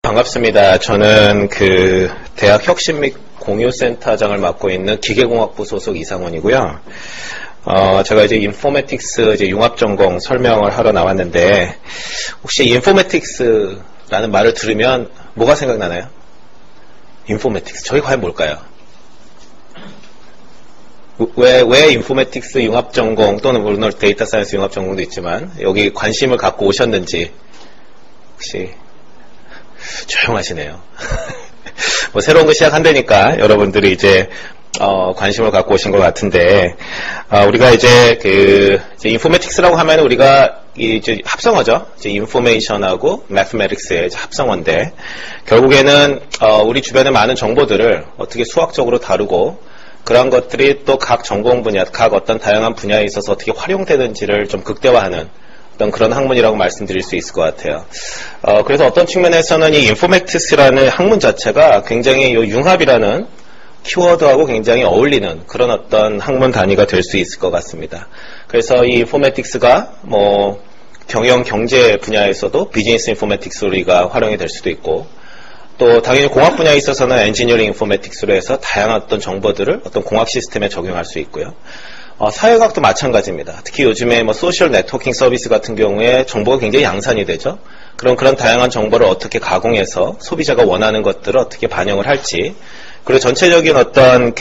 반갑습니다. 저는 대학 혁신 및 공유센터장을 맡고 있는 기계공학부 소속 이상원이고요. 제가 이제 인포메틱스 융합전공 설명을 하러 나왔는데, 혹시 인포메틱스라는 말을 들으면 뭐가 생각나나요? 인포메틱스. 저게 과연 뭘까요? 왜 인포메틱스 융합전공 또는 물론 데이터 사이언스 융합전공도 있지만 여기 관심을 갖고 오셨는지 혹시 조용하시네요. 뭐 새로운 거 시작한다니까 여러분들이 이제 관심을 갖고 오신 것 같은데, 우리가 이제 인포메틱스라고 하면 우리가 이제 합성어죠. 이제 인포메이션하고 매스매틱스의 합성어인데, 결국에는 우리 주변의 많은 정보들을 어떻게 수학적으로 다루고 그런 것들이 또 각 전공 분야, 각 어떤 다양한 분야에 있어서 어떻게 활용되는지를 좀 극대화하는 어떤 그런 학문이라고 말씀드릴 수 있을 것 같아요. 그래서 어떤 측면에서는 이 인포메틱스라는 학문 자체가 굉장히 이 융합이라는 키워드하고 굉장히 어울리는 그런 어떤 학문 단위가 될 수 있을 것 같습니다. 그래서 이 인포메틱스가 뭐 경영 경제 분야에서도 비즈니스 인포메틱스로 우리가 활용이 될 수도 있고, 또 당연히 공학 분야에 있어서는 엔지니어링 인포메틱스로 해서 다양한 어떤 정보들을 어떤 공학 시스템에 적용할 수 있고요. 사회과학도 마찬가지입니다. 특히 요즘에 뭐 소셜 네트워킹 서비스 같은 경우에 정보가 굉장히 양산이 되죠. 그런 다양한 정보를 어떻게 가공해서 소비자가 원하는 것들을 어떻게 반영을 할지, 그리고 전체적인 어떤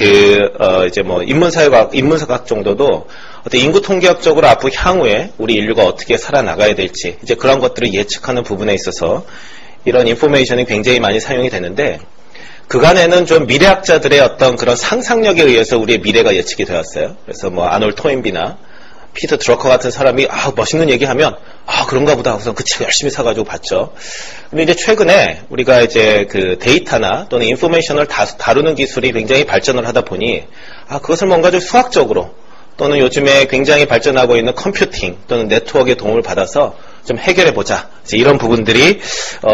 이제 뭐 인문사회학 정도도 어떤 인구 통계학적으로 앞으로 향후에 우리 인류가 어떻게 살아나가야 될지, 이제 그런 것들을 예측하는 부분에 있어서 이런 인포메이션이 굉장히 많이 사용이 되는데, 그간에는 좀 미래학자들의 어떤 그런 상상력에 의해서 우리의 미래가 예측이 되었어요. 그래서 뭐 아놀드 토인비나 피터 드러커 같은 사람이 멋있는 얘기하면 그런가 보다 하고서 그 책 열심히 사가지고 봤죠. 근데 이제 최근에 우리가 이제 데이터나 또는 인포메이션을 다루는 기술이 굉장히 발전을 하다 보니 그것을 뭔가 좀 수학적으로 또는 요즘에 굉장히 발전하고 있는 컴퓨팅 또는 네트워크의 도움을 받아서 좀 해결해보자. 이런 부분들이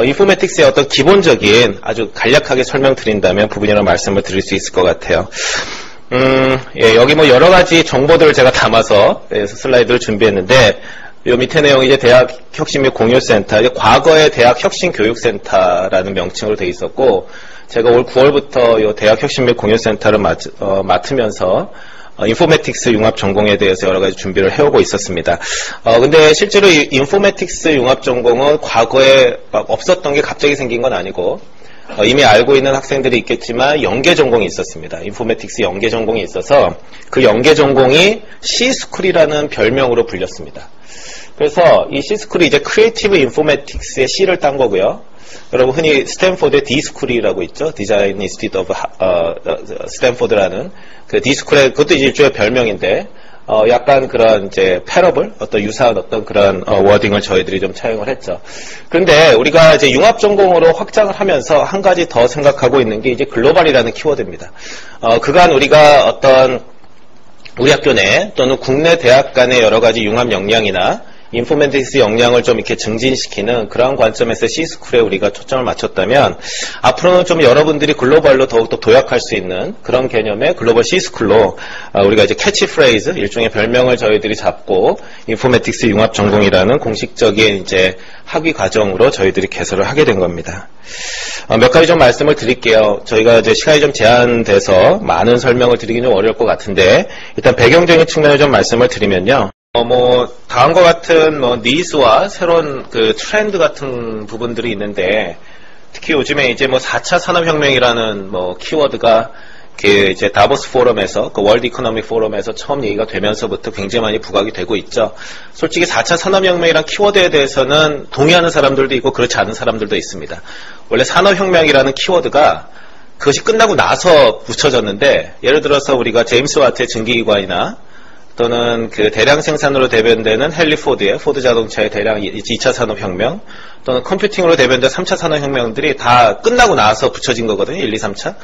인포메틱스의 어떤 기본적인 아주 간략하게 설명드린다면 부분이라고 말씀을 드릴 수 있을 것 같아요. 여기 뭐 여러 가지 정보들을 제가 담아서 슬라이드를 준비했는데, 요 밑에 내용이 이제 대학 혁신 및 공유센터, 과거의 대학 혁신 교육센터라는 명칭으로 되어 있었고, 제가 올 9월부터 요 대학 혁신 및 공유센터를 맡으면서 인포메틱스 융합 전공에 대해서 여러 가지 준비를 해오고 있었습니다. 근데 실제로 이 인포메틱스 융합 전공은 과거에 막 없었던 게 갑자기 생긴 건 아니고, 이미 알고 있는 학생들이 있겠지만 연계 전공이 있었습니다. 인포메틱스 연계 전공이 있어서 그 연계 전공이 C스쿨이라는 별명으로 불렸습니다. 그래서 이 C스쿨이 이제 크리에이티브 인포메틱스의 C를 딴 거고요. 여러분 흔히 스탠포드의 D스쿨이라고 있죠. 디자인 인스티튜트 오브 스탠포드라는 그 D스쿨의, 그것도 이제 일종의 별명인데, 약간 그런 이제 패러블, 어떤 유사한 어떤 그런 워딩을 저희들이 좀 차용을 했죠. 그런데 우리가 이제 융합 전공으로 확장을 하면서 한 가지 더 생각하고 있는 게 이제 글로벌이라는 키워드입니다. 그간 우리가 어떤 우리 학교 내 또는 국내 대학 간의 여러 가지 융합 역량이나 인포메틱스 역량을 좀 이렇게 증진시키는 그런 관점에서 C스쿨에 우리가 초점을 맞췄다면, 앞으로는 좀 여러분들이 글로벌로 더욱더 도약할 수 있는 그런 개념의 글로벌 C스쿨로 우리가 이제 캐치프레이즈, 일종의 별명을 저희들이 잡고 인포메틱스 융합 전공이라는 공식적인 이제 학위 과정으로 저희들이 개설을 하게 된 겁니다. 몇 가지 좀 말씀을 드릴게요. 저희가 이제 시간이 좀 제한돼서 많은 설명을 드리기는 좀 어려울 것 같은데, 일단 배경적인 측면을 좀 말씀을 드리면요. 다음과 같은 니즈와 새로운 트렌드 같은 부분들이 있는데, 특히 요즘에 이제 4차 산업혁명이라는 키워드가 이제 다보스 포럼에서, 월드 이코노믹 포럼에서 처음 얘기가 되면서부터 굉장히 많이 부각이 되고 있죠. 솔직히 4차 산업혁명이란 키워드에 대해서는 동의하는 사람들도 있고 그렇지 않은 사람들도 있습니다. 원래 산업혁명이라는 키워드가 그것이 끝나고 나서 붙여졌는데, 예를 들어서 우리가 제임스 와트의 증기기관이나 또는 대량 생산으로 대변되는 헨리 포드의 포드 자동차의 대량 2차 산업혁명, 또는 컴퓨팅으로 대변된 3차 산업혁명들이 다 끝나고 나서 붙여진 거거든요. 1, 2, 3차.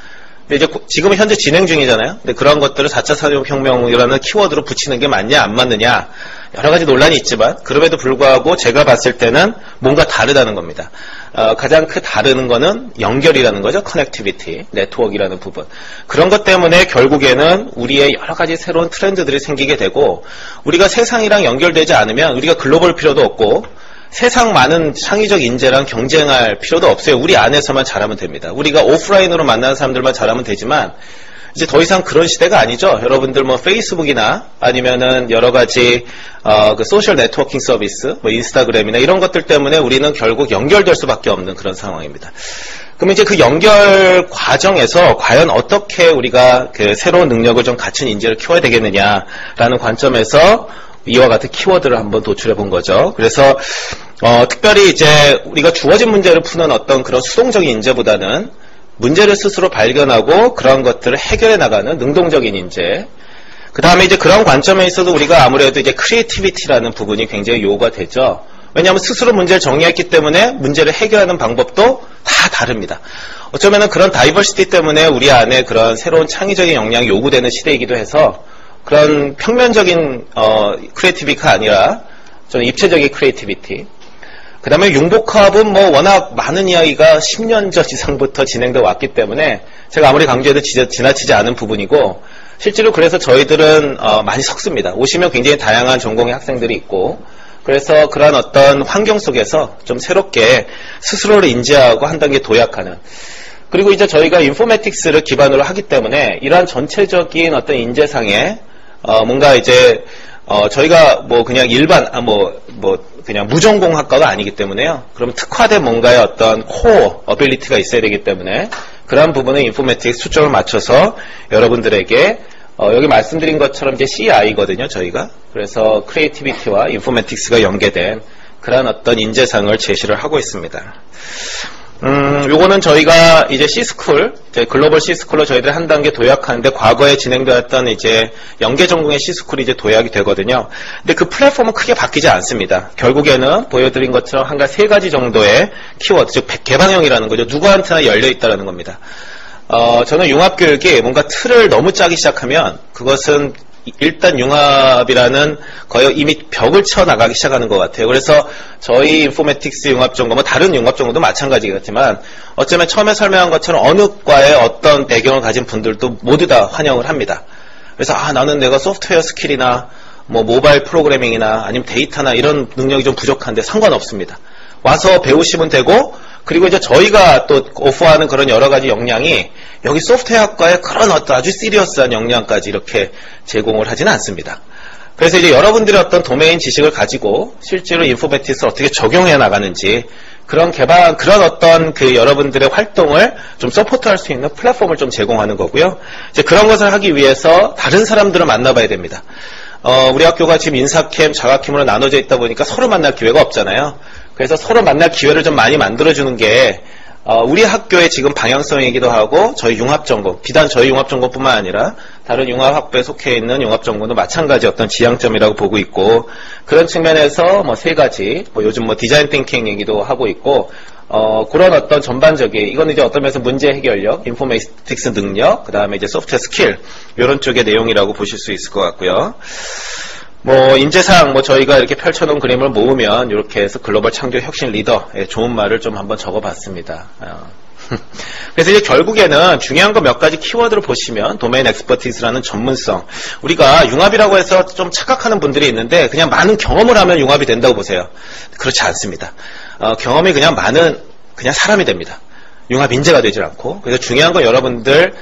근데 이제 지금은 현재 진행 중이잖아요. 근데 그런 것들을 4차 산업혁명이라는 키워드로 붙이는 게 맞냐 안 맞느냐 여러 가지 논란이 있지만, 그럼에도 불구하고 제가 봤을 때는 뭔가 다르다는 겁니다. 가장 다르는 거는 연결이라는 거죠. 커넥티비티, 네트워크이라는 부분. 그런 것 때문에 결국에는 우리의 여러 가지 새로운 트렌드들이 생기게 되고, 우리가 세상이랑 연결되지 않으면 우리가 글로벌 필요도 없고 세상 많은 창의적 인재랑 경쟁할 필요도 없어요. 우리 안에서만 잘하면 됩니다. 우리가 오프라인으로 만나는 사람들만 잘하면 되지만 이제 더 이상 그런 시대가 아니죠. 여러분들 뭐 페이스북이나 아니면은 여러 가지 그 소셜 네트워킹 서비스, 뭐 인스타그램이나 이런 것들 때문에 우리는 결국 연결될 수밖에 없는 그런 상황입니다. 그럼 이제 그 연결 과정에서 과연 어떻게 우리가 그 새로운 능력을 좀 갖춘 인재를 키워야 되겠느냐라는 관점에서 이와 같은 키워드를 한번 도출해 본 거죠. 그래서 특별히 이제 우리가 주어진 문제를 푸는 어떤 그런 수동적인 인재보다는 문제를 스스로 발견하고 그런 것들을 해결해 나가는 능동적인 인재. 그 다음에 이제 그런 관점에 있어서 우리가 아무래도 이제 크리에이티비티라는 부분이 굉장히 요구가 되죠. 왜냐하면 스스로 문제를 정리했기 때문에 문제를 해결하는 방법도 다 다릅니다. 어쩌면은 그런 다이버시티 때문에 우리 안에 그런 새로운 창의적인 역량이 요구되는 시대이기도 해서 그런 평면적인 크리에이티비티가 아니라 저는 입체적인 크리에이티비티. 그 다음에 융복합은 뭐 워낙 많은 이야기가 10년 전 이상부터 진행되어 왔기 때문에 제가 아무리 강조해도 지나치지 않은 부분이고 실제로 그래서 저희들은 많이 섞습니다. 오시면 굉장히 다양한 전공의 학생들이 있고 그래서 그런 어떤 환경 속에서 좀 새롭게 스스로를 인지하고 한 단계 도약하는 그리고 이제 저희가 인포메틱스를 기반으로 하기 때문에 이러한 전체적인 어떤 인재상에 뭔가 이제 저희가 뭐 그냥 일반 그냥 무전공학과가 아니기 때문에요. 그럼 특화된 뭔가의 어떤 코어 어빌리티가 있어야 되기 때문에 그러한 부분은 인포메틱스 초점을 맞춰서 여러분들에게 여기 말씀드린 것처럼 이제 CI거든요, 저희가. 그래서 크리에이티비티와 인포메틱스가 연계된 그러한 어떤 인재상을 제시를 하고 있습니다. 요거는 저희가 이제 C스쿨, 글로벌 C스쿨로 저희들 한 단계 도약하는데 과거에 진행되었던 이제 연계 전공의 C스쿨이 이제 도약이 되거든요. 근데 그 플랫폼은 크게 바뀌지 않습니다. 결국에는 보여드린 것처럼 한 가지 3가지 정도의 키워드, 즉 개방형이라는 거죠. 누구한테나 열려 있다라는 겁니다. 저는 융합교육이 뭔가 틀을 너무 짜기 시작하면 그것은 일단 융합이라는 거의 이미 벽을 쳐나가기 시작하는 것 같아요. 그래서 저희 인포메틱스 융합전공, 다른 융합전공도 마찬가지겠지만 어쩌면 처음에 설명한 것처럼 어느 과의 어떤 배경을 가진 분들도 모두 다 환영을 합니다. 그래서 나는 내가 소프트웨어 스킬이나 뭐 모바일 프로그래밍이나 아니면 데이터나 이런 능력이 좀 부족한데 상관없습니다. 와서 배우시면 되고 그리고 이제 저희가 또 오퍼하는 그런 여러 가지 역량이 여기 소프트웨어학과의 그런 어떤 아주 시리어스한 역량까지 이렇게 제공을 하지는 않습니다. 그래서 이제 여러분들의 어떤 도메인 지식을 가지고 실제로 인포메틱스를 어떻게 적용해 나가는지 그런 그런 어떤 그 여러분들의 활동을 좀 서포트할 수 있는 플랫폼을 좀 제공하는 거고요. 이제 그런 것을 하기 위해서 다른 사람들을 만나봐야 됩니다. 우리 학교가 지금 인사캠, 자가캠으로 나눠져 있다 보니까 서로 만날 기회가 없잖아요. 그래서 서로 만날 기회를 좀 많이 만들어주는 게 우리 학교의 지금 방향성이기도 하고 저희 융합전공, 비단 저희 융합전공뿐만 아니라 다른 융합학부에 속해 있는 융합전공도 마찬가지 어떤 지향점이라고 보고 있고 그런 측면에서 뭐 3가지 요즘 뭐 디자인 띵킹 얘기도 하고 있고 그런 어떤 전반적인 이건 이제 어떤 면에서 문제 해결력, 인포메틱스 능력, 그 다음에 이제 소프트웨어 스킬 이런 쪽의 내용이라고 보실 수 있을 것 같고요. 인재상 저희가 이렇게 펼쳐놓은 그림을 모으면 이렇게 해서 글로벌 창조 혁신 리더의 좋은 말을 좀 한번 적어봤습니다. 그래서 이제 결국에는 중요한 거 몇 가지 키워드를 보시면 도메인 엑스퍼티스라는 전문성 우리가 융합이라고 해서 좀 착각하는 분들이 있는데 그냥 많은 경험을 하면 융합이 된다고 보세요. 그렇지 않습니다. 경험이 그냥 사람이 됩니다. 융합 인재가 되질 않고 그래서 중요한 건 여러분들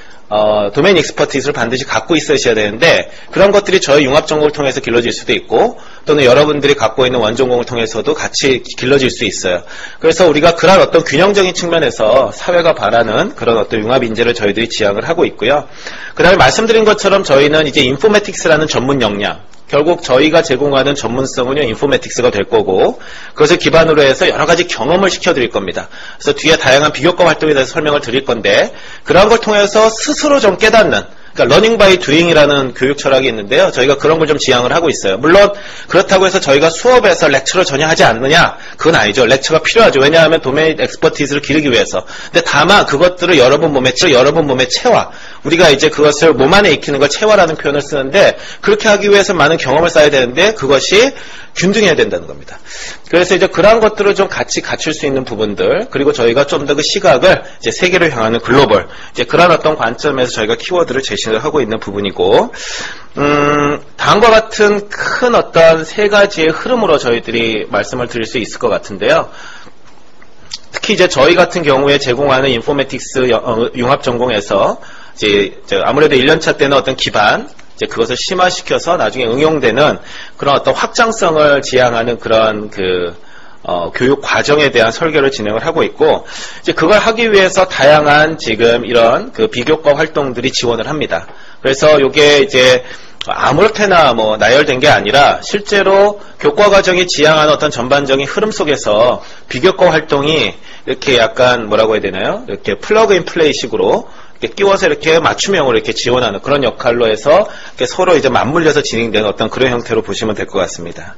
도메인 익스퍼티스를 반드시 갖고 있으셔야 되는데 그런 것들이 저희 융합전공을 통해서 길러질 수도 있고 또는 여러분들이 갖고 있는 원전공을 통해서도 같이 길러질 수 있어요. 그래서 우리가 그런 어떤 균형적인 측면에서 사회가 바라는 그런 어떤 융합 인재를 저희들이 지향을 하고 있고요. 그 다음에 말씀드린 것처럼 저희는 이제 인포메틱스라는 전문 역량 결국 저희가 제공하는 전문성은요 인포메틱스가 될 거고 그것을 기반으로 해서 여러 가지 경험을 시켜드릴 겁니다. 그래서 뒤에 다양한 비교과 활동에 대해서 설명을 드릴 건데 그런 걸 통해서 스스로 좀 깨닫는 그러니까 러닝 바이 두잉이라는 교육 철학이 있는데요. 저희가 그런 걸 좀 지향을 하고 있어요. 물론 그렇다고 해서 저희가 수업에서 렉처를 전혀 하지 않느냐? 그건 아니죠. 렉처가 필요하죠. 왜냐하면 도메인 엑스퍼티스를 기르기 위해서. 근데 다만 그것들을 여러분 몸에 체화. 우리가 이제 그것을 몸 안에 익히는 걸 체화라는 표현을 쓰는데 그렇게 하기 위해서 많은 경험을 쌓아야 되는데 그것이 균등해야 된다는 겁니다. 그래서 이제 그러한 것들을 좀 같이 갖출 수 있는 부분들 그리고 저희가 좀 더 그 시각을 이제 세계를 향하는 글로벌 이제 그런 어떤 관점에서 저희가 키워드를 제시를 하고 있는 부분이고 다음과 같은 큰 어떤 세 가지의 흐름으로 저희들이 말씀을 드릴 수 있을 것 같은데요. 특히 이제 저희 같은 경우에 제공하는 인포메틱스 융합 전공에서 이제 아무래도 1년차 때는 어떤 기반, 이제 그것을 심화시켜서 나중에 응용되는 그런 어떤 확장성을 지향하는 그런 교육 과정에 대한 설계를 진행을 하고 있고, 이제 그걸 하기 위해서 다양한 지금 이런 비교과 활동들이 지원을 합니다. 그래서 요게 이제 아무렇게나 나열된 게 아니라 실제로 교과 과정이 지향하는 어떤 전반적인 흐름 속에서 비교과 활동이 이렇게 약간 뭐라고 해야 되나요? 이렇게 플러그 인 플레이 식으로 이렇게 끼워서 이렇게 맞춤형으로 이렇게 지원하는 그런 역할로 해서 이렇게 서로 이제 맞물려서 진행되는 어떤 그런 형태로 보시면 될 것 같습니다.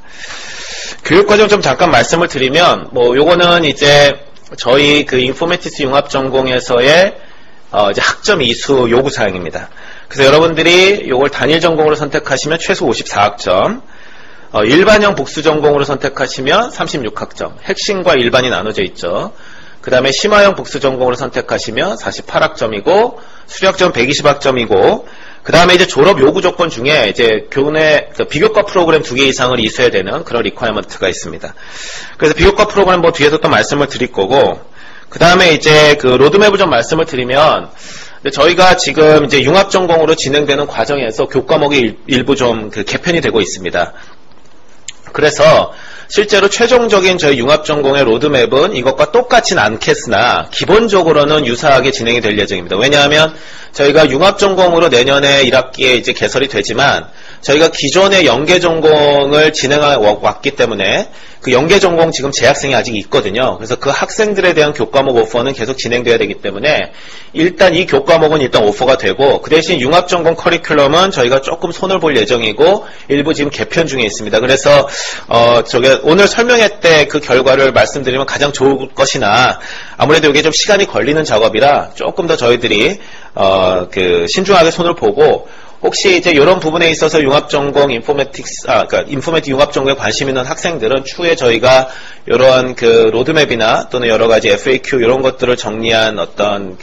교육과정 좀 잠깐 말씀을 드리면, 요거는 이제 저희 인포메틱스 융합 전공에서의 이제 학점 이수 요구 사항입니다. 그래서 여러분들이 요걸 단일 전공으로 선택하시면 최소 54학점, 일반형 복수 전공으로 선택하시면 36학점, 핵심과 일반이 나눠져 있죠. 그 다음에 심화형 복수 전공으로 선택하시면 48학점이고, 수료학점 120학점이고, 그 다음에 이제 졸업 요구 조건 중에 이제 교내 비교과 프로그램 2개 이상을 이수해야 되는 그런 리ኳ어먼트가 있습니다. 그래서 비교과 프로그램 뒤에서 또 말씀을 드릴 거고, 그 다음에 이제 로드맵을 좀 말씀을 드리면, 저희가 지금 이제 융합 전공으로 진행되는 과정에서 교과목이 일부 좀 개편이 되고 있습니다. 그래서 실제로 최종적인 저희 융합전공의 로드맵은 이것과 똑같진 않겠으나 기본적으로는 유사하게 진행이 될 예정입니다. 왜냐하면 저희가 융합전공으로 내년에 1학기에 이제 개설이 되지만 저희가 기존의 연계전공을 진행해 왔기 때문에 그 연계전공 지금 재학생이 아직 있거든요. 그래서 그 학생들에 대한 교과목 오퍼는 계속 진행돼야 되기 때문에 일단 이 교과목은 일단 오퍼가 되고, 그 대신 융합전공 커리큘럼은 저희가 조금 손을 볼 예정이고 일부 지금 개편 중에 있습니다. 그래서 오늘 설명회 때 그 결과를 말씀드리면 가장 좋을 것이나 아무래도 이게 좀 시간이 걸리는 작업이라 조금 더 저희들이 신중하게 손을 보고, 혹시 이제 이런 부분에 있어서 융합전공 인포메틱 융합전공에 관심 있는 학생들은 추후에 저희가 이런 로드맵이나 또는 여러 가지 FAQ 이런 것들을 정리한 어떤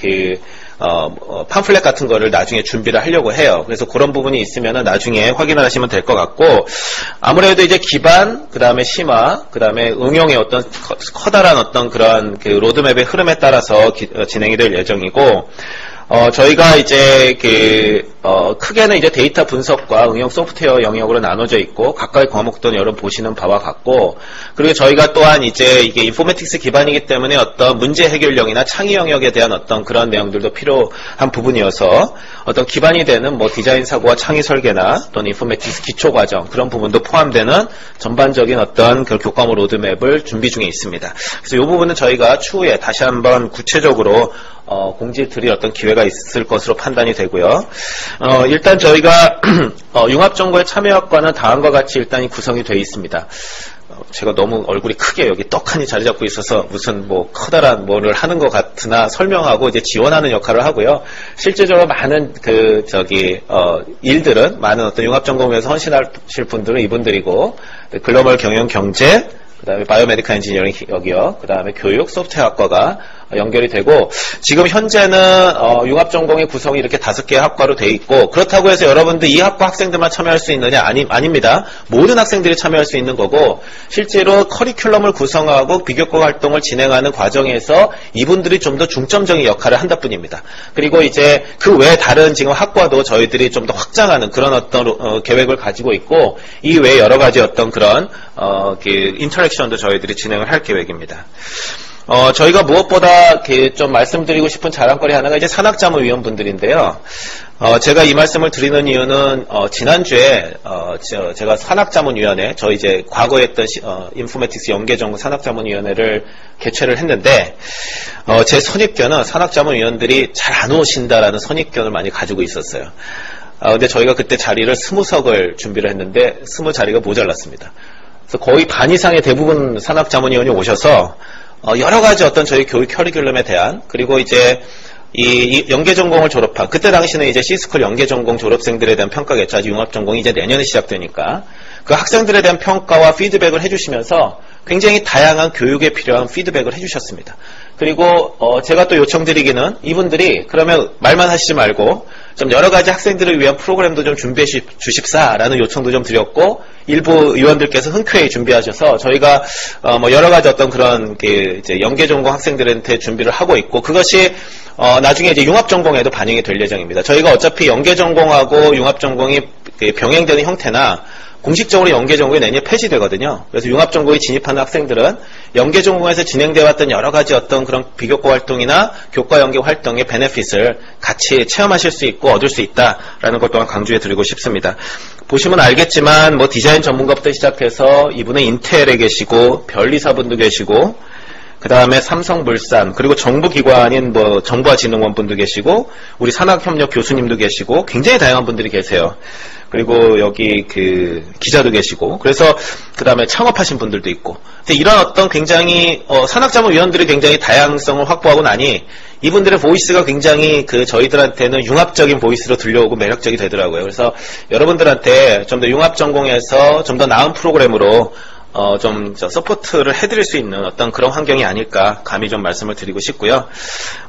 팜플렛 같은 거를 나중에 준비를 하려고 해요. 그래서 그런 부분이 있으면은 나중에 확인을 하시면 될 것 같고, 아무래도 이제 기반, 그 다음에 심화, 그 다음에 응용의 어떤 커다란 어떤 그런 로드맵의 흐름에 따라서 진행이 될 예정이고, 저희가 이제 크게는 이제 데이터 분석과 응용 소프트웨어 영역으로 나눠져 있고, 각각의 과목들은 여러분 보시는 바와 같고, 그리고 저희가 또한 이제 이게 인포메틱스 기반이기 때문에 어떤 문제 해결력이나 창의 영역에 대한 어떤 그런 내용들도 필요한 부분이어서 어떤 기반이 되는 디자인 사고와 창의 설계나 또는 인포메틱스 기초 과정 그런 부분도 포함되는 전반적인 어떤 교과목 로드맵을 준비 중에 있습니다. 그래서 이 부분은 저희가 추후에 다시 한번 구체적으로 공지 드릴 어떤 기회가 있을 것으로 판단이 되고요. 일단 저희가 융합전공의 참여학과는 다음과 같이 일단 구성이 되어 있습니다. 제가 너무 얼굴이 크게 여기 떡하니 자리 잡고 있어서 무슨 커다란 뭐를 하는 것 같으나 설명하고 이제 지원하는 역할을 하고요. 실제적으로 많은 일들은 많은 어떤 융합전공에서 헌신하실 분들은 이분들이고, 글로벌 경영 경제, 그 다음에 바이오메디컬 엔지니어링 여기요. 그 다음에 교육, 소프트웨어학과가 연결이 되고, 지금 현재는 융합전공의 구성이 이렇게 5개의 학과로 돼 있고, 그렇다고 해서 여러분들 이 학과 학생들만 참여할 수 있느냐? 아닙니다. 모든 학생들이 참여할 수 있는 거고, 실제로 커리큘럼을 구성하고 비교과 활동을 진행하는 과정에서 이분들이 좀 더 중점적인 역할을 한다 뿐입니다. 그리고 이제 그 외에 다른 지금 학과도 저희들이 좀 더 확장하는 그런 어떤 계획을 가지고 있고, 이 외에 여러 가지 어떤 그런 인터랙션도 저희들이 진행을 할 계획입니다. 저희가 무엇보다 좀 말씀드리고 싶은 자랑거리 하나가 이제 산학자문위원분들인데요. 제가 이 말씀을 드리는 이유는, 지난주에, 제가 산학자문위원회, 저희 이제 과거에 했던, 인포메틱스 연계전공 산학자문위원회를 개최를 했는데, 제 선입견은 산학자문위원들이 잘 안 오신다라는 선입견을 많이 가지고 있었어요. 근데 저희가 그때 자리를 20석을 준비를 했는데, 20자리가 모자랐습니다. 그래서 거의 반 이상의 대부분 산학자문위원이 오셔서, 여러 가지 어떤 저희 교육 커리큘럼에 대한, 그리고 이제 이 연계전공을 졸업한, 그때 당시는 이제 C스쿨 연계전공 졸업생들에 대한 평가겠죠. 아직 융합전공이 이제 내년에 시작되니까. 그 학생들에 대한 평가와 피드백을 해주시면서 굉장히 다양한 교육에 필요한 피드백을 해주셨습니다. 그리고 제가 또 요청드리기는 이분들이 그러면 말만 하시지 말고 좀 여러 가지 학생들을 위한 프로그램도 좀 준비해 주십사라는 요청도 좀 드렸고, 일부 의원들께서 흔쾌히 준비하셔서 저희가 뭐 여러 가지 어떤 그런 이제 연계 전공 학생들한테 준비를 하고 있고, 그것이 나중에 이제 융합 전공에도 반영이 될 예정입니다. 저희가 어차피 연계 전공하고 융합 전공이 병행되는 형태나 공식적으로 연계 전공이 내년에 폐지되거든요. 그래서 융합 전공에 진입하는 학생들은 연계 전공에서 진행되어 왔던 여러 가지 어떤 그런 비교과 활동이나 교과 연계 활동의 베네핏을 같이 체험하실 수 있고 얻을 수 있다라는 것 또한 강조해 드리고 싶습니다. 보시면 알겠지만 뭐 디자인 전문가부터 시작해서 이분은 인텔에 계시고 변리사분도 계시고, 그 다음에 삼성물산, 그리고 정부기관인 뭐 정보화진흥원 분도 계시고, 우리 산학협력 교수님도 계시고, 굉장히 다양한 분들이 계세요. 그리고 여기 기자도 계시고, 그래서 그 다음에 창업하신 분들도 있고, 이런 어떤 굉장히 산학자문위원들이 굉장히 다양성을 확보하고 나니 이분들의 보이스가 굉장히 저희들한테는 융합적인 보이스로 들려오고 매력적이 되더라고요. 그래서 여러분들한테 좀 더 융합 전공에서 좀 더 나은 프로그램으로 좀 서포트를 해드릴 수 있는 어떤 그런 환경이 아닐까 감히 좀 말씀을 드리고 싶고요.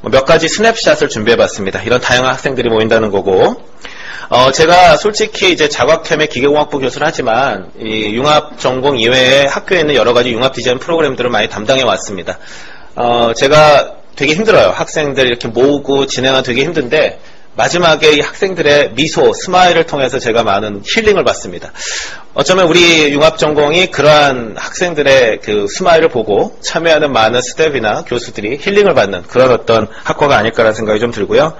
몇 가지 스냅샷을 준비해봤습니다. 이런 다양한 학생들이 모인다는 거고, 제가 솔직히 이제 자과캠의 기계공학부 교수를 하지만 이 융합 전공 이외에 학교에 있는 여러 가지 융합 디자인 프로그램들을 많이 담당해 왔습니다. 제가 되게 힘들어요. 학생들 이렇게 모으고 진행하기 되게 힘든데, 마지막에 이 학생들의 미소, 스마일을 통해서 제가 많은 힐링을 받습니다. 어쩌면 우리 융합전공이 그러한 학생들의 스마일을 보고 참여하는 많은 스텝이나 교수들이 힐링을 받는 그런 어떤 학과가 아닐까라는 생각이 좀 들고요.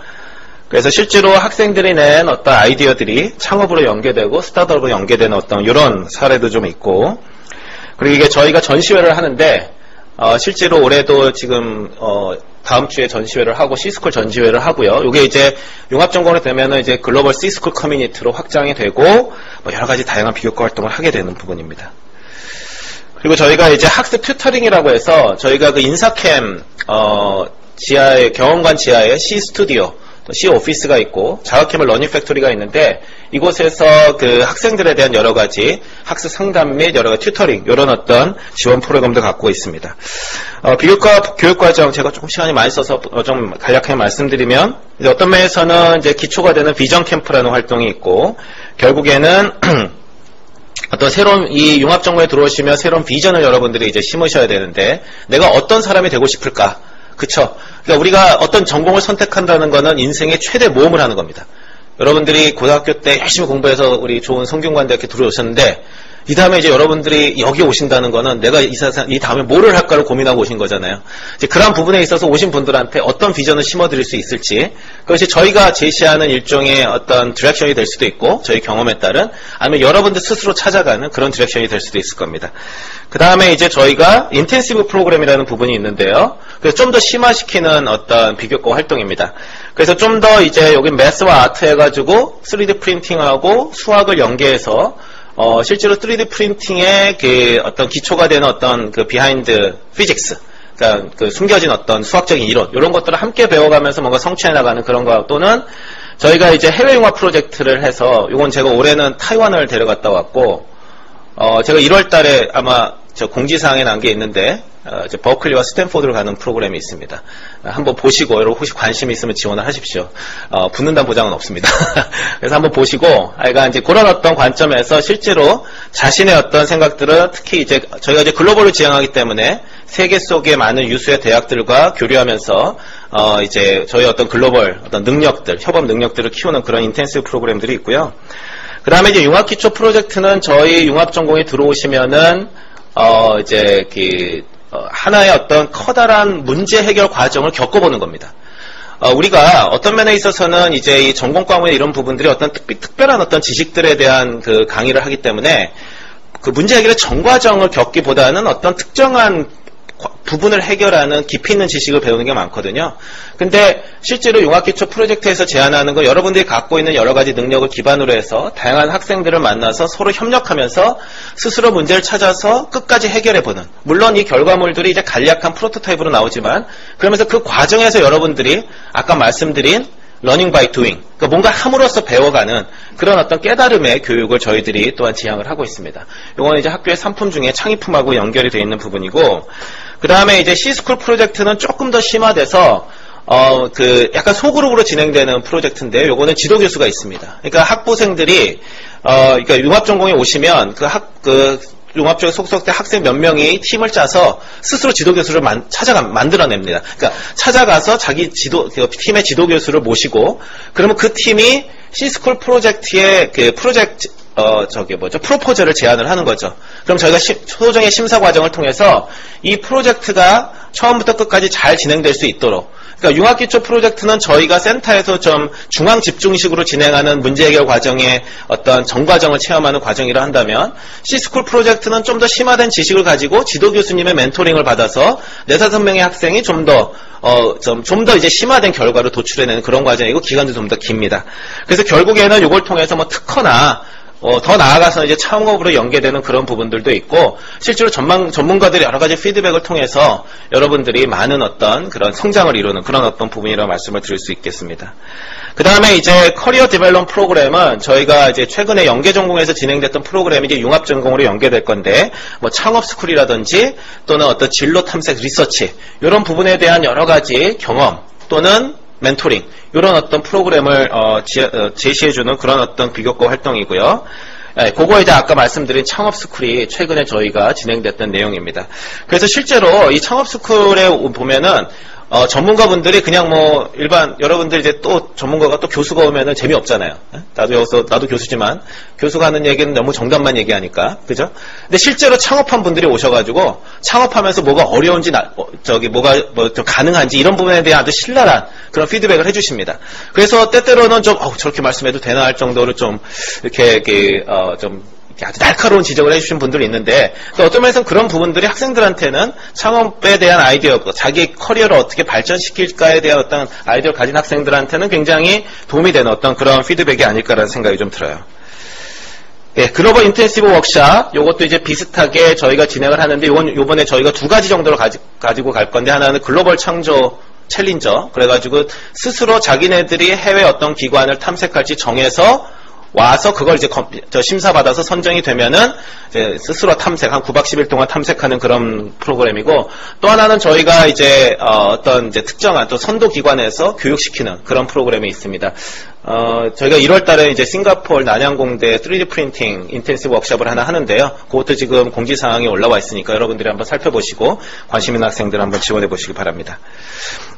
그래서 실제로 학생들이 낸 어떤 아이디어들이 창업으로 연계되고 스타트업으로 연계되는 어떤 이런 사례도 좀 있고, 그리고 이게 저희가 전시회를 하는데, 실제로 올해도 지금 다음 주에 전시회를 하고 C스쿨 전시회를 하고요. 이게 이제 융합전공이 되면은 이제 글로벌 C스쿨 커뮤니티로 확장이 되고 뭐 여러 가지 다양한 비교과 활동을 하게 되는 부분입니다. 그리고 저희가 이제 학습 튜터링이라고 해서 저희가 인사캠 지하에 경험관 지하에 C 스튜디오, C 오피스가 있고 자가캠을 러닝 팩토리가 있는데, 이곳에서 학생들에 대한 여러 가지 학습 상담 및 여러 가지 튜터링, 이런 어떤 지원 프로그램도 갖고 있습니다. 비교과 교육과정 제가 조금 시간이 많이 써서 좀 간략하게 말씀드리면, 이제 어떤 면에서는 이제 기초가 되는 비전 캠프라는 활동이 있고, 결국에는 어떤 새로운 이 융합 전공에 들어오시면 새로운 비전을 여러분들이 이제 심으셔야 되는데, 내가 어떤 사람이 되고 싶을까? 그쵸? 그러니까 우리가 어떤 전공을 선택한다는 거는 인생의 최대 모험을 하는 겁니다. 여러분들이 고등학교 때 열심히 공부해서 우리 좋은 성균관대학교 들어오셨는데, 이 다음에 이제 여러분들이 여기 오신다는 거는 내가 이 다음에 뭐를 할까를 고민하고 오신 거잖아요. 이제 그런 부분에 있어서 오신 분들한테 어떤 비전을 심어드릴 수 있을지, 그것이 저희가 제시하는 일종의 어떤 디렉션이 될 수도 있고, 저희 경험에 따른, 아니면 여러분들 스스로 찾아가는 그런 디렉션이 될 수도 있을 겁니다. 그 다음에 이제 저희가 인텐시브 프로그램이라는 부분이 있는데요. 그래서 좀 더 심화시키는 어떤 비교과 활동입니다. 그래서 좀 더 이제 여기 매스와 아트 해가지고 3D 프린팅하고 수학을 연계해서 실제로 3D 프린팅의 어떤 기초가 되는 어떤 비하인드 피직스, 그러니까 숨겨진 어떤 수학적인 이론, 이런 것들을 함께 배워가면서 뭔가 성취해 나가는 그런 거, 또는 저희가 이제 해외 융합 프로젝트를 해서, 이건 제가 올해는 타이완을 데려갔다 왔고, 제가 1월 달에 아마 저 공지사항에 난 게 있는데, 이제 버클리와 스탠포드를 가는 프로그램이 있습니다. 한번 보시고, 여러분 혹시 관심이 있으면 지원을 하십시오. 붙는다는 보장은 없습니다. 그래서 한번 보시고, 그러니까 이제 그런 어떤 관점에서 실제로 자신의 어떤 생각들을, 특히 이제 저희가 이제 글로벌을 지향하기 때문에 세계 속의 많은 유수의 대학들과 교류하면서 이제 저희 어떤 글로벌 어떤 능력들, 협업 능력들을 키우는 그런 인텐시브 프로그램들이 있고요. 그 다음에 이제 융합기초 프로젝트는 저희 융합전공에 들어오시면은 이제 하나의 어떤 커다란 문제 해결 과정을 겪어보는 겁니다. 우리가 어떤 면에 있어서는 이제 이 전공 과목의 이런 부분들이 어떤 특별한 어떤 지식들에 대한 강의를 하기 때문에 문제 해결의 전 과정을 겪기보다는 어떤 특정한 부분을 해결하는 깊이 있는 지식을 배우는 게 많거든요. 근데 실제로 융합기초 프로젝트에서 제안하는 건 여러분들이 갖고 있는 여러 가지 능력을 기반으로 해서 다양한 학생들을 만나서 서로 협력하면서 스스로 문제를 찾아서 끝까지 해결해보는, 물론 이 결과물들이 이제 간략한 프로토타입으로 나오지만, 그러면서 그 과정에서 여러분들이 아까 말씀드린 러닝 바이 도잉, 그러니까 뭔가 함으로써 배워가는 그런 어떤 깨달음의 교육을 저희들이 또한 지향을 하고 있습니다. 이거는 이제 학교의 상품 중에 창의품하고 연결이 되어 있는 부분이고, 그 다음에 이제 C스쿨 프로젝트는 조금 더 심화돼서 약간 소그룹으로 진행되는 프로젝트인데, 요거는 지도교수가 있습니다. 그러니까 학부생들이, 그러니까 융합전공에 오시면 융합 쪽에 속속된 학생 몇 명이 팀을 짜서 스스로 지도교수를 만들어냅니다. 그러니까 찾아가서 자기 팀의 지도교수를 모시고, 그러면 그 팀이 C스쿨 프로젝트의 프로포즈를 제안을 하는 거죠. 그럼 저희가 소정의 심사 과정을 통해서 이 프로젝트가 처음부터 끝까지 잘 진행될 수 있도록, 그러니까 융합기초 프로젝트는 저희가 센터에서 좀 중앙 집중식으로 진행하는 문제 해결 과정의 어떤 전과정을 체험하는 과정이라 한다면, C스쿨 프로젝트는 좀 더 심화된 지식을 가지고 지도 교수님의 멘토링을 받아서 4-5명의 학생이 좀 더 이제 심화된 결과를 도출해내는 그런 과정이고, 기간도 좀 더 깁니다. 그래서 결국에는 이걸 통해서 특허나 더 나아가서 이제 창업으로 연계되는 그런 부분들도 있고, 실제로 전문가들의 여러 가지 피드백을 통해서 여러분들이 많은 어떤 그런 성장을 이루는 그런 어떤 부분이라고 말씀을 드릴 수 있겠습니다. 그 다음에 이제 커리어 디벨롭 프로그램은 저희가 이제 최근에 연계 전공에서 진행됐던 프로그램이 이제 융합 전공으로 연계될 건데, 창업 스쿨이라든지 또는 어떤 진로 탐색 리서치, 이런 부분에 대한 여러 가지 경험 또는 멘토링, 이런 어떤 프로그램을 제시해주는 그런 어떤 비교과 활동이고요. 그거 이제 아까 말씀드린 창업 스쿨이 최근에 저희가 진행됐던 내용입니다. 그래서 실제로 이 창업 스쿨에 보면은 전문가분들이 그냥 일반 여러분들 이제 또 전문가가 또 교수가 오면은 재미없잖아요. 나도 교수지만 교수가 하는 얘기는 너무 정답만 얘기하니까, 그죠? 근데 실제로 창업한 분들이 오셔가지고 창업하면서 뭐가 어려운지 뭐가 좀 가능한지 이런 부분에 대한 아주 신랄한 그런 피드백을 해주십니다. 그래서 때때로는 좀 저렇게 말씀해도 되나 할 정도로 좀 이렇게 아주 날카로운 지적을 해주신 분들이 있는데, 어떤 면에서는 그런 부분들이 학생들한테는 창업에 대한 아이디어, 자기 커리어를 어떻게 발전시킬까에 대한 어떤 아이디어를 가진 학생들한테는 굉장히 도움이 되는 어떤 그런 피드백이 아닐까라는 생각이 좀 들어요. 예, 글로벌 인텐시브 워크샵, 요것도 이제 비슷하게 저희가 진행을 하는데, 요번에 저희가 2가지 정도를 가지고 갈 건데, 하나는 글로벌 창조 챌린저, 그래가지고 스스로 자기네들이 해외 어떤 기관을 탐색할지 정해서 와서 그걸 이제 심사받아서 선정이 되면은 이제 스스로 탐색, 한 9박 10일 동안 탐색하는 그런 프로그램이고, 또 하나는 저희가 이제 어떤 이제 특정한 또 선도기관에서 교육시키는 그런 프로그램이 있습니다. 저희가 1월 달에 이제 싱가포르 난양공대 3D 프린팅 인텐시브 워크숍을 하나 하는데요. 그것도 지금 공지사항이 올라와 있으니까 여러분들이 한번 살펴보시고 관심 있는 학생들 한번 지원해 보시기 바랍니다.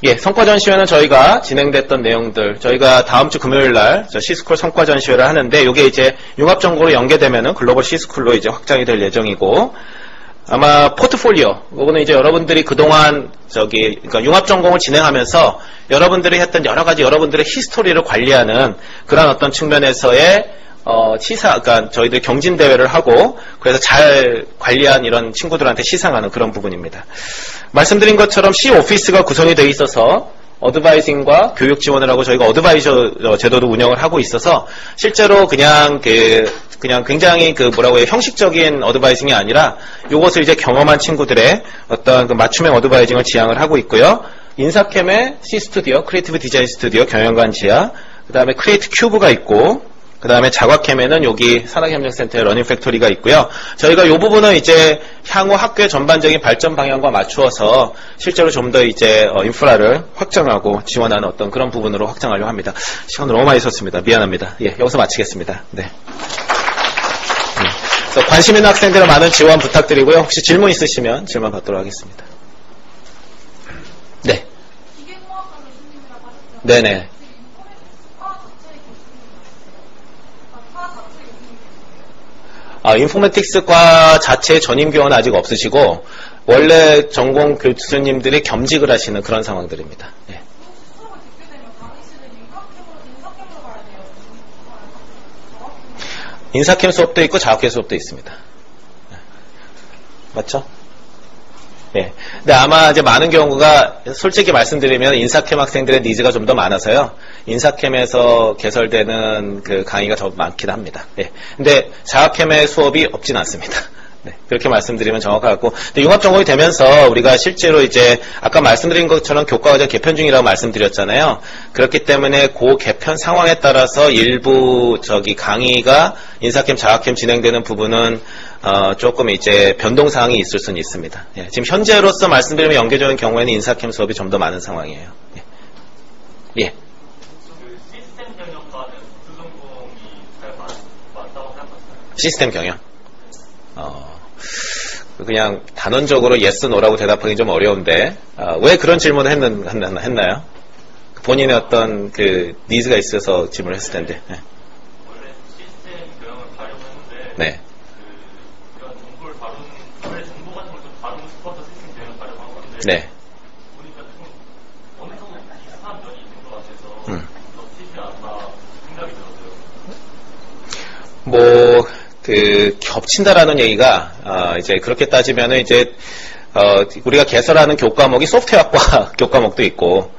예, 성과전시회는 저희가 진행됐던 내용들, 저희가 다음 주 금요일 날 C스쿨 성과전시회를 하는데, 이게 이제 융합전공으로 연계되면은 글로벌 C스쿨로 이제 확장이 될 예정이고, 아마 포트폴리오, 이거는 이제 여러분들이 그동안 그러니까 융합전공을 진행하면서 여러분들이 했던 여러 가지 여러분들의 히스토리를 관리하는 그런 어떤 측면에서의 그러니까 저희들 경진대회를 하고, 그래서 잘 관리한 이런 친구들한테 시상하는 그런 부분입니다. 말씀드린 것처럼 C 오피스가 구성이 되어 있어서 어드바이징과 교육 지원을 하고, 저희가 어드바이저 제도도 운영을 하고 있어서 실제로 그냥 굉장히 형식적인 어드바이징이 아니라 요것을 이제 경험한 친구들의 어떤 맞춤형 어드바이징을 지향을 하고 있고요. 인사캠의 C 스튜디오, 크리에이티브 디자인 스튜디오 경영관 지하, 그 다음에 크리에이트 큐브가 있고, 그 다음에 자과캠에는 여기 산학협력센터의 러닝 팩토리가 있고요. 저희가 이 부분은 이제 향후 학교의 전반적인 발전 방향과 맞추어서 실제로 좀 더 이제 인프라를 확장하고 지원하는 어떤 그런 부분으로 확장하려고 합니다. 시간 너무 많이 썼습니다. 미안합니다. 예, 여기서 마치겠습니다. 네. 그래서 관심 있는 학생들은 많은 지원 부탁드리고요. 혹시 질문 있으시면 질문 받도록 하겠습니다. 네. 네네. 인포메틱스과 자체의 전임 교원은 아직 없으시고, 원래 전공 교수님들이 겸직을 하시는 그런 상황들입니다. 네. 인사캠 수업도 있고 자학회 수업도 있습니다. 맞죠? 예. 근데 아마 이제 많은 경우가 솔직히 말씀드리면 인사캠 학생들의 니즈가 좀 더 많아서요. 인사캠에서 개설되는 그 강의가 더 많긴 합니다. 예. 근데 자학캠의 수업이 없진 않습니다. 네, 그렇게 말씀드리면 정확할 것 같고, 근데 융합전공이 되면서 우리가 실제로 이제 아까 말씀드린 것처럼 교과과정 개편 중이라고 말씀드렸잖아요. 그렇기 때문에 그 개편 상황에 따라서 일부 강의가 인사캠, 자학캠 진행되는 부분은 조금 이제 변동사항이 있을 수는 있습니다. 예, 지금 현재로서 말씀드리면 연계적인 경우에는 인사캠 수업이 좀 더 많은 상황이에요. 예. 예. 그 시스템 경영과는 그 전공이 잘 맞다고 생각하시나요? 시스템 경영. 그냥 단언적으로 yes, no라고 대답하기 좀 어려운데 왜 그런 질문을 했나요? 본인의 어떤 그 니즈가 있어서 질문을 했을 텐데. 네. 원래 시스템 경영을 가려고 했는데 네. 그런 정보를 원래 정보 같은 걸 좀 다루고 싶어서 시스템 경영을 가려고 한 건데 네. 보니까 좀 어느 정도 비슷한 면이 있는 것 같아서 겹치지 않나 생각이 들었어요. 겹친다라는 얘기가, 이제 그렇게 따지면은 이제, 우리가 개설하는 교과목이 소프트웨어학과 교과목도 있고,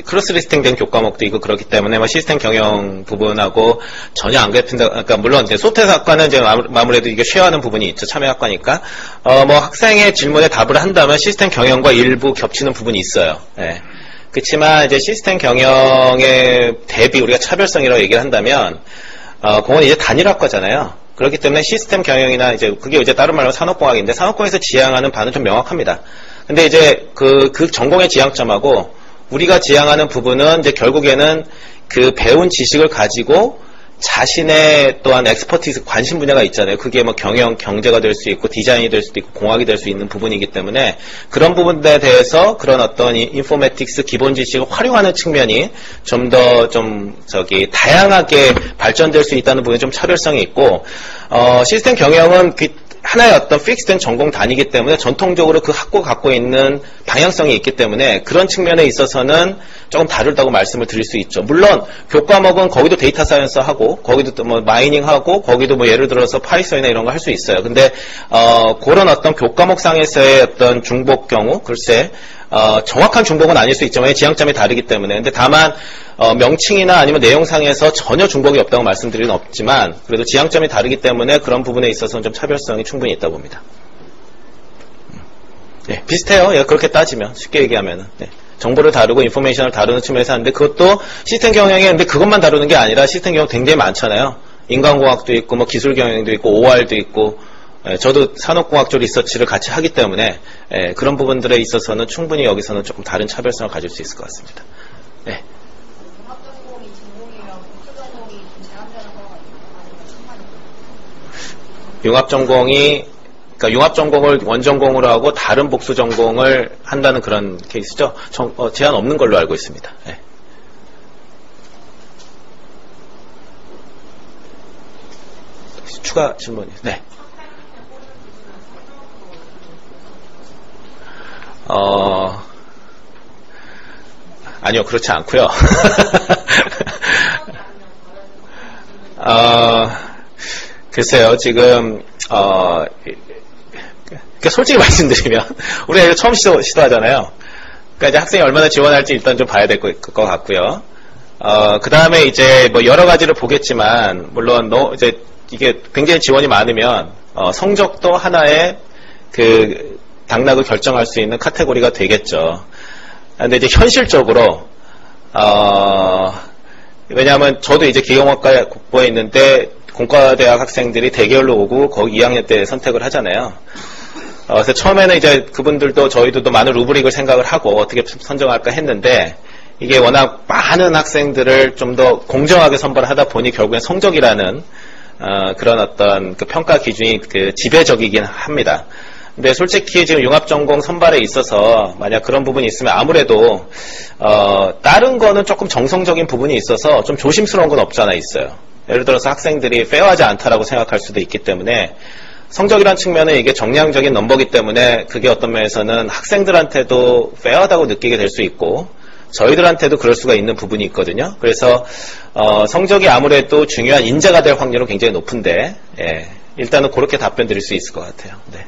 크로스 리스팅된 교과목도 있고 그렇기 때문에 시스템 경영 부분하고 전혀 안 겹친다. 그러니까 물론 이제 소프트웨어학과는 이제 아무래도 이게 쉐어하는 부분이 있죠. 참여학과니까. 학생의 질문에 답을 한다면 시스템 경영과 일부 겹치는 부분이 있어요. 예. 그렇지만 이제 시스템 경영의 대비 우리가 차별성이라고 얘기를 한다면, 그건 이제 단일학과잖아요. 그렇기 때문에 시스템 경영이나 그게 이제 다른 말로 산업공학인데 산업공학에서 지향하는 바는 좀 명확합니다. 근데 이제 그 전공의 지향점하고 우리가 지향하는 부분은 이제 결국에는 그 배운 지식을 가지고 자신의 또한 엑스퍼티스 관심 분야가 있잖아요. 그게 경제가 될 수 있고 디자인이 될 수도 있고 공학이 될 수 있는 부분이기 때문에 그런 부분에 대해서 그런 어떤 인포메틱스 기본 지식을 활용하는 측면이 좀 더 다양하게 발전될 수 있다는 부분에 좀 차별성이 있고, 시스템 경영은 하나의 어떤 픽스된 전공 단위이기 때문에 전통적으로 그 학과가 갖고 있는 방향성이 있기 때문에 그런 측면에 있어서는 조금 다르다고 말씀을 드릴 수 있죠. 물론 교과목은 거기도 데이터 사이언스 하고 거기도 또 마이닝 하고 거기도 예를 들어서 파이썬이나 이런 거 할 수 있어요. 근데 그런 어떤 교과목상에서의 어떤 중복 경우 글쎄 정확한 중복은 아닐 수 있지만 지향점이 다르기 때문에 근데 다만 명칭이나 아니면 내용상에서 전혀 중복이 없다고 말씀드리는 없지만 그래도 지향점이 다르기 때문에 그런 부분에 있어서는 좀 차별성이 충분히 있다고 봅니다. 네, 비슷해요. 예, 그렇게 따지면 쉽게 얘기하면은 정보를 다루고 인포메이션을 다루는 측면에서 하는데 그것도 시스템 경영에 근데 그것만 다루는 게 아니라 시스템 경영 굉장히 많잖아요. 인간공학도 있고 기술 경영도 있고 OR도 있고 저도 산업공학적 리서치를 같이 하기 때문에 그런 부분들에 있어서는 충분히 여기서는 조금 다른 차별성을 가질 수 있을 것 같습니다. 네. 그러니까 융합전공을 원전공으로 하고 다른 복수전공을 한다는 그런 케이스죠. 제한 없는 걸로 알고 있습니다. 네. 추가 질문이. 네. 아니요, 그렇지 않고요. 글쎄요, 지금 솔직히 말씀드리면 우리가 처음 시도하잖아요. 그러니까 이제 학생이 얼마나 지원할지 일단 좀 봐야 될 것 같고요. 그 다음에 이제 여러 가지를 보겠지만 물론 이제 이게 굉장히 지원이 많으면 성적도 하나의 그 당락을 결정할 수 있는 카테고리가 되겠죠. 근데 이제 현실적으로 왜냐하면 저도 이제 기계공학과 국보에 있는데 공과대학 학생들이 대결로 오고 거기 2학년 때 선택을 하잖아요. 그래서 처음에는 이제 그분들도 저희도 많은 루브릭을 생각을 하고 어떻게 선정할까 했는데 이게 워낙 많은 학생들을 좀 더 공정하게 선발을 하다 보니 결국엔 성적이라는 그런 어떤 그 평가 기준이 그 지배적이긴 합니다. 근데 솔직히 지금 융합전공 선발에 있어서 만약 그런 부분이 있으면 아무래도 다른 거는 조금 정성적인 부분이 있어서 좀 조심스러운 건 없지 않아 있어요. 예를 들어서 학생들이 페어하지 않다라고 생각할 수도 있기 때문에 성적이란 측면은 이게 정량적인 넘버기 때문에 그게 어떤 면에서는 학생들한테도 페어하다고 느끼게 될 수 있고 저희들한테도 그럴 수가 있는 부분이 있거든요. 그래서 성적이 아무래도 중요한 인재가 될 확률은 굉장히 높은데 일단은 그렇게 답변 드릴 수 있을 것 같아요. 네.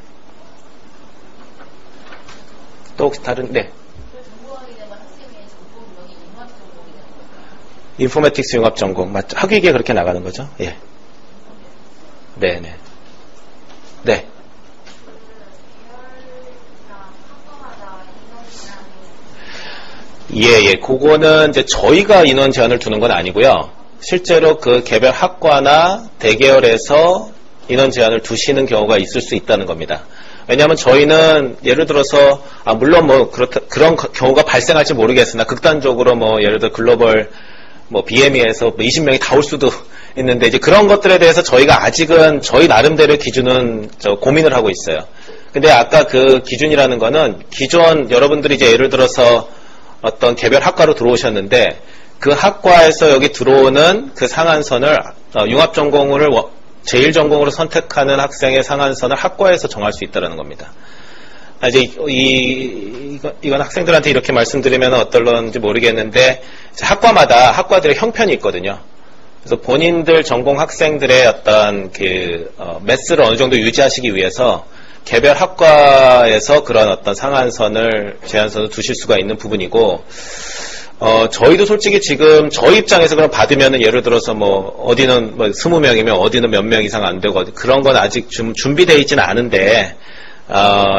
또 혹시 다른 인포메틱스 융합전공 맞죠? 학위기에 그렇게 나가는 거죠? 예. 네네. 네. 예. 그거는 이제 저희가 인원 제한을 두는 건 아니고요. 실제로 그 개별 학과나 대계열에서 인원 제한을 두시는 경우가 있을 수 있다는 겁니다. 왜냐하면 저희는 예를 들어서 물론 뭐 그런 경우가 발생할지 모르겠으나 극단적으로 뭐 예를 들어 글로벌 뭐 BME에서 20명이 다 올 수도 있는데 이제 그런 것들에 대해서 저희가 아직은 저희 나름대로 기준은 고민을 하고 있어요. 근데 아까 그 기준이라는 거는 기존 여러분들이 이제 예를 들어서 어떤 개별 학과로 들어오셨는데 그 학과에서 여기 들어오는 그 상한선을 융합전공을 제1전공으로 선택하는 학생의 상한선을 학과에서 정할 수 있다는 겁니다. 이제 이건 학생들한테 이렇게 말씀드리면 어떨런지 모르겠는데 학과마다 학과들의 형편이 있거든요. 그래서 본인들 전공 학생들의 어떤 매스를 어느 정도 유지하시기 위해서 개별 학과에서 그런 어떤 상한선을 제한선을 두실 수가 있는 부분이고 저희도 솔직히 지금 저희 입장에서 그럼 받으면은 예를 들어서 뭐 어디는 뭐 20명이면 어디는 몇 명 이상 안 되고 그런 건 아직 좀 준비되어 있지는 않은데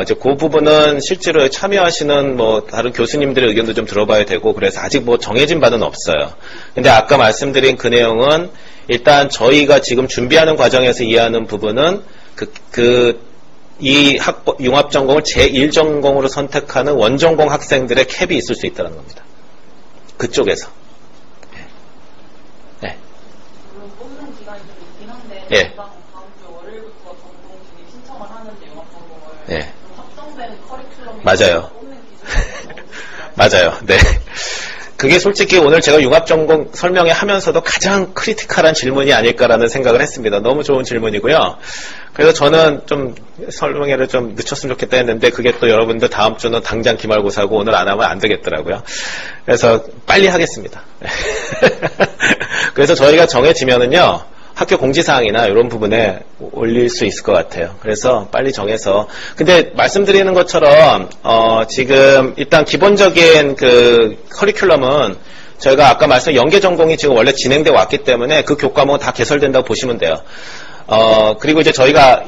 이제 그 부분은 실제로 참여하시는 뭐 다른 교수님들의 의견도 좀 들어봐야 되고 그래서 아직 뭐 정해진 바는 없어요. 근데 아까 말씀드린 그 내용은 일단 저희가 지금 준비하는 과정에서 이해하는 부분은 이 융합전공을 제1전공으로 선택하는 원전공 학생들의 캡이 있을 수 있다는 겁니다. 그쪽에서. 네. 물론 뽑는 기간이 좀 있긴 한데 예. 다음 주 월요일부터 전공 진입 신청을 하는데 융합전공을 예. 좀 확정된 커리큘럼이 맞아요. 뽑는 기준이 맞아요. 네. 그게 솔직히 오늘 제가 융합전공 설명회 하면서도 가장 크리티컬한 질문이 아닐까라는 생각을 했습니다. 너무 좋은 질문이고요. 그래서 저는 좀 설명회를 좀 늦췄으면 좋겠다 했는데 그게 또 여러분들 다음 주는 당장 기말고사고 오늘 안 하면 안 되겠더라고요. 그래서 빨리 하겠습니다. 그래서 저희가 정해지면은요. 학교 공지사항이나 이런 부분에 올릴 수 있을 것 같아요. 그래서 빨리 정해서. 근데 말씀드리는 것처럼, 지금 일단 기본적인 그 커리큘럼은 저희가 아까 말씀드린 연계 전공이 지금 원래 진행되어 왔기 때문에 그 교과목은 다 개설된다고 보시면 돼요. 그리고 이제 저희가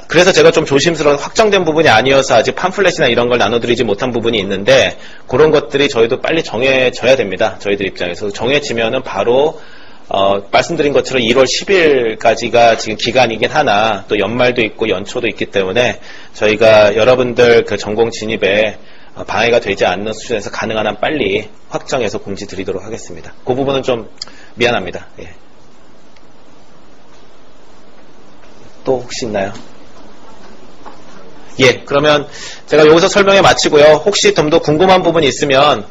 그래서 제가 좀 조심스러운 확정된 부분이 아니어서 아직 팜플렛이나 이런 걸 나눠드리지 못한 부분이 있는데 그런 것들이 저희도 빨리 정해져야 됩니다. 저희들 입장에서. 정해지면은 바로 말씀드린 것처럼 1월 10일까지가 지금 기간이긴 하나 또 연말도 있고 연초도 있기 때문에 저희가 여러분들 그 전공 진입에 방해가 되지 않는 수준에서 가능한 한 빨리 확정해서 공지 드리도록 하겠습니다. 그 부분은 좀 미안합니다. 예. 또 혹시 있나요? 예, 그러면 제가 여기서 설명해 마치고요. 혹시 좀 더 궁금한 부분이 있으면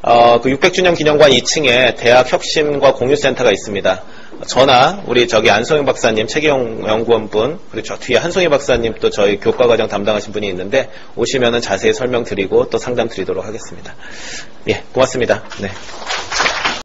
그 600주년 기념관 2층에 대학 혁신과 공유센터가 있습니다. 저나 우리 저기 안송희 박사님 최기용 연구원분 그리고 저 뒤에 한송희 박사님 또 저희 교과과정 담당하신 분이 있는데 오시면은 자세히 설명드리고 또 상담 드리도록 하겠습니다. 예, 고맙습니다. 네.